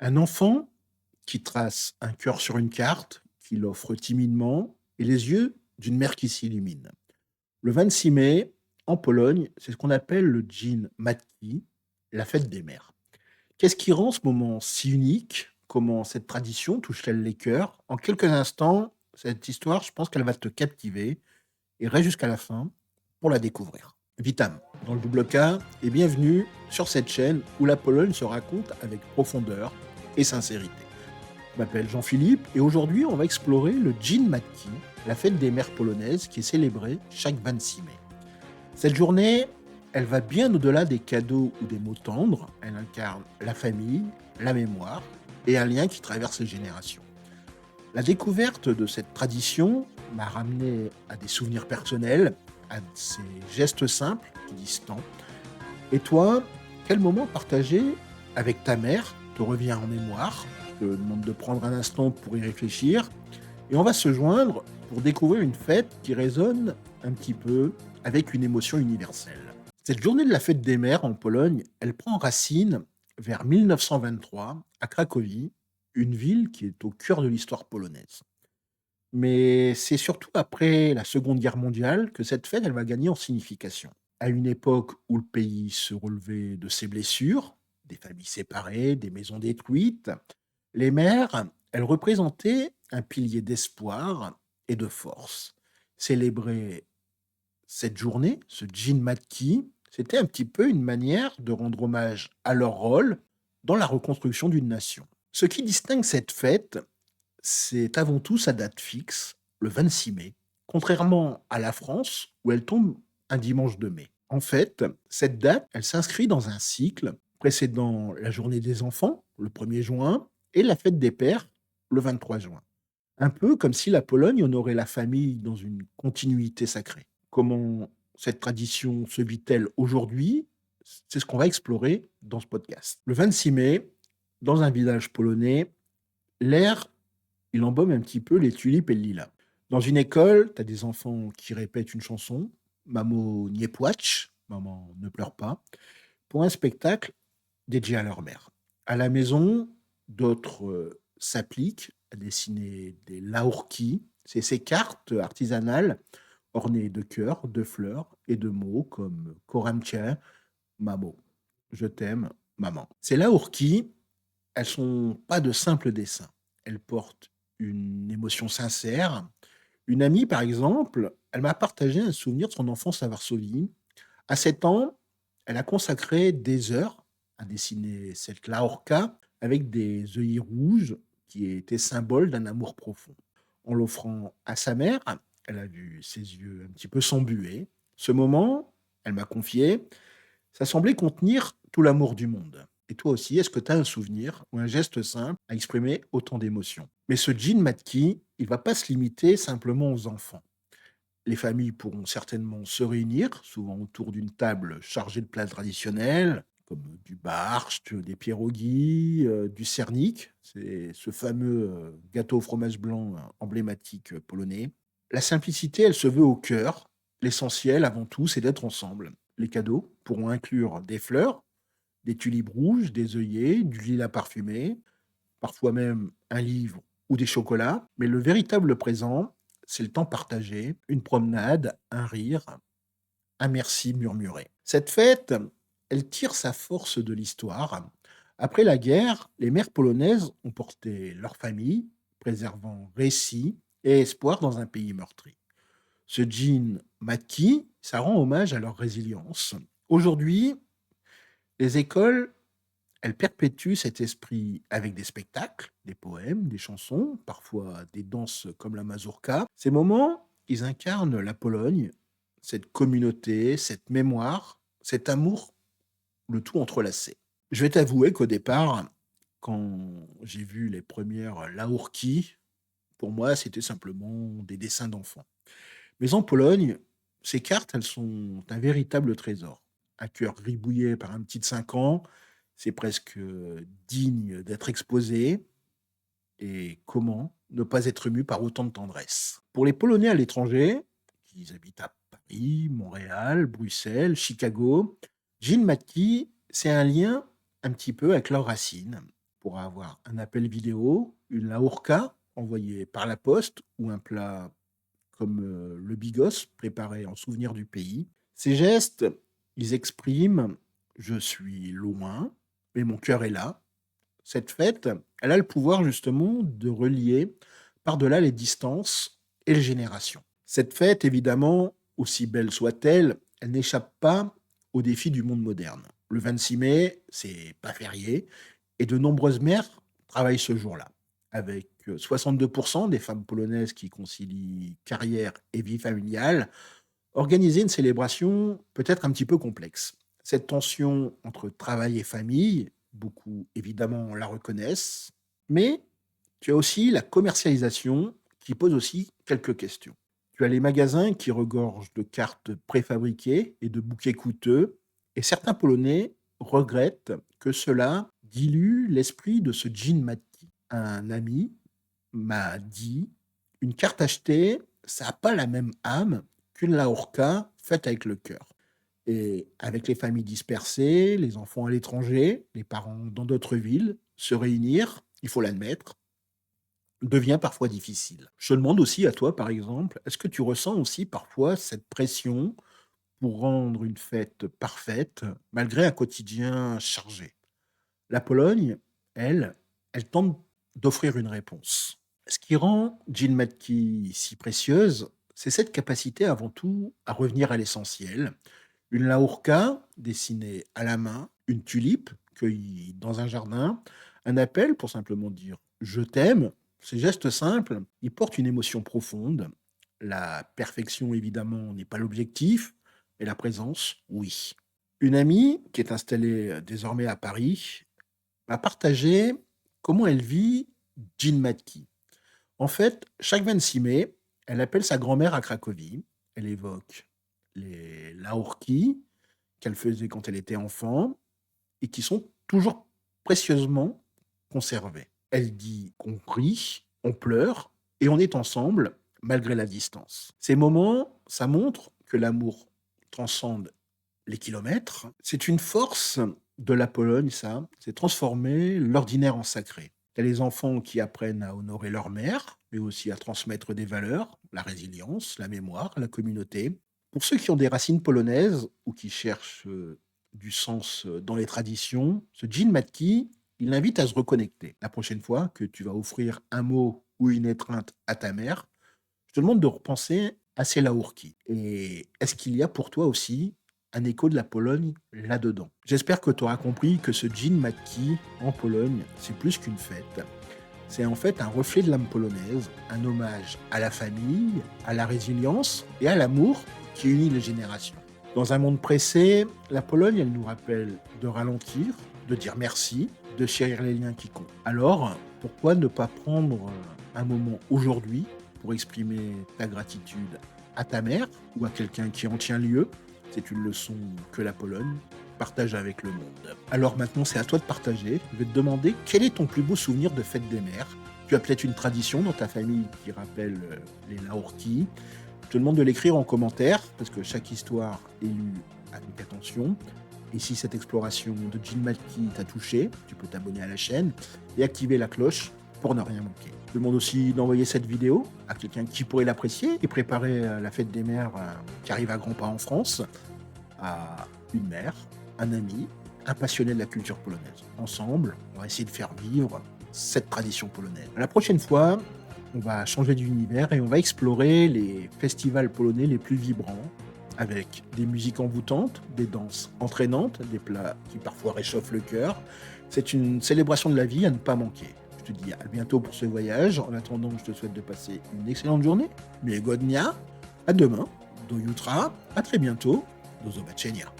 Un enfant qui trace un cœur sur une carte, qui l'offre timidement, et les yeux d'une mère qui s'illumine. Le 26 mai, en Pologne, c'est ce qu'on appelle le Dzień Matki, la fête des mères. Qu'est-ce qui rend ce moment si unique? Comment cette tradition touche-t-elle les cœurs? En quelques instants, cette histoire, je pense qu'elle va te captiver et reste jusqu'à la fin pour la découvrir. Vitam, dans le double K, et bienvenue sur cette chaîne où la Pologne se raconte avec profondeur et sincérité. Je m'appelle Jean-Philippe et aujourd'hui on va explorer le Dzień Matki, la fête des mères polonaises qui est célébrée chaque 26 mai. Cette journée, elle va bien au-delà des cadeaux ou des mots tendres, elle incarne la famille, la mémoire et un lien qui traverse les générations. La découverte de cette tradition m'a ramené à des souvenirs personnels, à ces gestes simples qui disent tant. Et toi, quel moment partagé avec ta mère te revient en mémoire? Je te demande de prendre un instant pour y réfléchir. Et on va se joindre pour découvrir une fête qui résonne un petit peu avec une émotion universelle. Cette journée de la fête des mères en Pologne, elle prend racine vers 1923 à Cracovie, une ville qui est au cœur de l'histoire polonaise. Mais c'est surtout après la Seconde Guerre mondiale que cette fête, elle va gagner en signification. À une époque où le pays se relevait de ses blessures, des familles séparées, des maisons détruites, les mères, elles représentaient un pilier d'espoir et de force. Célébrer cette journée, ce Dzień Matki, c'était un petit peu une manière de rendre hommage à leur rôle dans la reconstruction d'une nation. Ce qui distingue cette fête, c'est avant tout sa date fixe, le 26 mai, contrairement à la France où elle tombe un dimanche de mai. En fait, cette date, elle s'inscrit dans un cycle précédant la journée des enfants, le 1er juin, et la fête des pères, le 23 juin. Un peu comme si la Pologne honorait la famille dans une continuité sacrée. Comment cette tradition se vit-elle aujourd'hui? C'est ce qu'on va explorer dans ce podcast. Le 26 mai, dans un village polonais, l'air il embaume un petit peu les tulipes et le lilas. Dans une école, tu as des enfants qui répètent une chanson, Mamo nie płacz, maman ne pleure pas, pour un spectacle dédié à leur mère. À la maison, d'autres s'appliquent à dessiner des laourki, c'est ces cartes artisanales ornées de cœurs, de fleurs et de mots comme Koramcia, Mamo, je t'aime, maman. Ces laourki, elles sont pas de simples dessins. Elles portent une émotion sincère. Une amie, par exemple, elle m'a partagé un souvenir de son enfance à Varsovie. À 7 ans, elle a consacré des heures à dessiner cette Laorca avec des œillets rouges qui étaient symboles d'un amour profond. En l'offrant à sa mère, elle a vu ses yeux un petit peu s'embuer. Ce moment, elle m'a confié, ça semblait contenir tout l'amour du monde. Et toi aussi, est-ce que tu as un souvenir ou un geste simple à exprimer autant d'émotions? Mais ce Jean Matki, il va pas se limiter simplement aux enfants. Les familles pourront certainement se réunir, souvent autour d'une table chargée de plats traditionnels, comme du barszcz, des pierogies, du sernik, c'est ce fameux gâteau au fromage blanc emblématique polonais. La simplicité, elle se veut au cœur. L'essentiel, avant tout, c'est d'être ensemble. Les cadeaux pourront inclure des fleurs, des tulipes rouges, des œillets, du lilas parfumé, parfois même un livre ou des chocolats. Mais le véritable présent, c'est le temps partagé, une promenade, un rire, un merci murmuré. Cette fête, elle tire sa force de l'histoire. Après la guerre, les mères polonaises ont porté leur famille, préservant récits et espoir dans un pays meurtri. Ce jean Matki, ça rend hommage à leur résilience. Aujourd'hui, les écoles, elles perpétuent cet esprit avec des spectacles, des poèmes, des chansons, parfois des danses comme la mazurka. Ces moments, ils incarnent la Pologne, cette communauté, cette mémoire, cet amour, le tout entrelacé. Je vais t'avouer qu'au départ, quand j'ai vu les premières laourki, pour moi, c'était simplement des dessins d'enfants. Mais en Pologne, ces cartes, elles sont un véritable trésor. Un cœur gribouillé par un petit de 5 ans, c'est presque digne d'être exposé. Et comment ne pas être ému par autant de tendresse? Pour les Polonais à l'étranger, qui habitent à Paris, Montréal, Bruxelles, Chicago, Jean Matki, c'est un lien un petit peu avec leurs racines. pourras avoir un appel vidéo, une laourka envoyée par la poste ou un plat comme le bigos préparé en souvenir du pays. Ces gestes, ils expriment: «Je suis loin, mais mon cœur est là». Cette fête, elle a le pouvoir justement de relier par-delà les distances et les générations. Cette fête, évidemment, aussi belle soit-elle, elle n'échappe pas aux défis du monde moderne. Le 26 mai, c'est pas férié et de nombreuses mères travaillent ce jour-là, avec 62% des femmes polonaises qui concilient carrière et vie familiale. Organiser une célébration peut être un petit peu complexe. Cette tension entre travail et famille, beaucoup évidemment la reconnaissent, mais tu as aussi la commercialisation qui pose aussi quelques questions. Tu as les magasins qui regorgent de cartes préfabriquées et de bouquets coûteux, et certains Polonais regrettent que cela dilue l'esprit de ce jean Matki. Un ami m'a dit: une carte achetée, ça n'a pas la même âme qu'une laourka faite avec le cœur. Et avec les familles dispersées, les enfants à l'étranger, les parents dans d'autres villes, se réunir, il faut l'admettre, devient parfois difficile. Je te demande aussi à toi, par exemple, est-ce que tu ressens aussi parfois cette pression pour rendre une fête parfaite malgré un quotidien chargé? La Pologne, elle, elle tente d'offrir une réponse. Ce qui rend Jean Matki si précieuse, c'est cette capacité avant tout à revenir à l'essentiel. Une laourka dessinée à la main, une tulipe cueillie dans un jardin, un appel pour simplement dire je t'aime. Ces gestes simples, ils portent une émotion profonde. La perfection, évidemment, n'est pas l'objectif, mais la présence, oui. Une amie qui est installée désormais à Paris m'a partagé comment elle vit Jean Matki. En fait, chaque 26 mai, elle appelle sa grand-mère à Cracovie. Elle évoque les laourki qu'elle faisait quand elle était enfant et qui sont toujours précieusement conservés. Elle dit qu'on rit, on pleure et on est ensemble malgré la distance. Ces moments, ça montre que l'amour transcende les kilomètres. C'est une force de la Pologne, ça. C'est transformer l'ordinaire en sacré. Il y a les enfants qui apprennent à honorer leur mère, mais aussi à transmettre des valeurs, la résilience, la mémoire, la communauté. Pour ceux qui ont des racines polonaises ou qui cherchent du sens dans les traditions, ce Jean Matki, il invite à se reconnecter. La prochaine fois que tu vas offrir un mot ou une étreinte à ta mère, je te demande de repenser à ces laourki. Et est-ce qu'il y a pour toi aussi un écho de la Pologne là-dedans? J'espère que tu auras compris que ce Jean Matki en Pologne, c'est plus qu'une fête. C'est en fait un reflet de l'âme polonaise, un hommage à la famille, à la résilience et à l'amour qui unit les générations. Dans un monde pressé, la Pologne, elle nous rappelle de ralentir, de dire merci, de chérir les liens qui comptent. Alors, pourquoi ne pas prendre un moment aujourd'hui pour exprimer ta gratitude à ta mère ou à quelqu'un qui en tient lieu? C'est une leçon que la Pologne partage avec le monde. Alors maintenant, c'est à toi de partager. Je vais te demander quel est ton plus beau souvenir de fête des mères. Tu as peut-être une tradition dans ta famille qui rappelle les laourki. Je te demande de l'écrire en commentaire parce que chaque histoire est lue avec attention. Et si cette exploration de Jean Matki t'a touché, tu peux t'abonner à la chaîne et activer la cloche pour ne rien manquer. Je te demande aussi d'envoyer cette vidéo à quelqu'un qui pourrait l'apprécier et préparer la fête des mères qui arrive à grands pas en France, à une mère, un ami, un passionné de la culture polonaise. Ensemble, on va essayer de faire vivre cette tradition polonaise. La prochaine fois, on va changer d'univers et on va explorer les festivals polonais les plus vibrants, avec des musiques envoûtantes, des danses entraînantes, des plats qui parfois réchauffent le cœur. C'est une célébration de la vie à ne pas manquer. Je te dis à bientôt pour ce voyage. En attendant, je te souhaite de passer une excellente journée. Miłego dnia, à demain, do jutra, à très bientôt, do zobaczenia.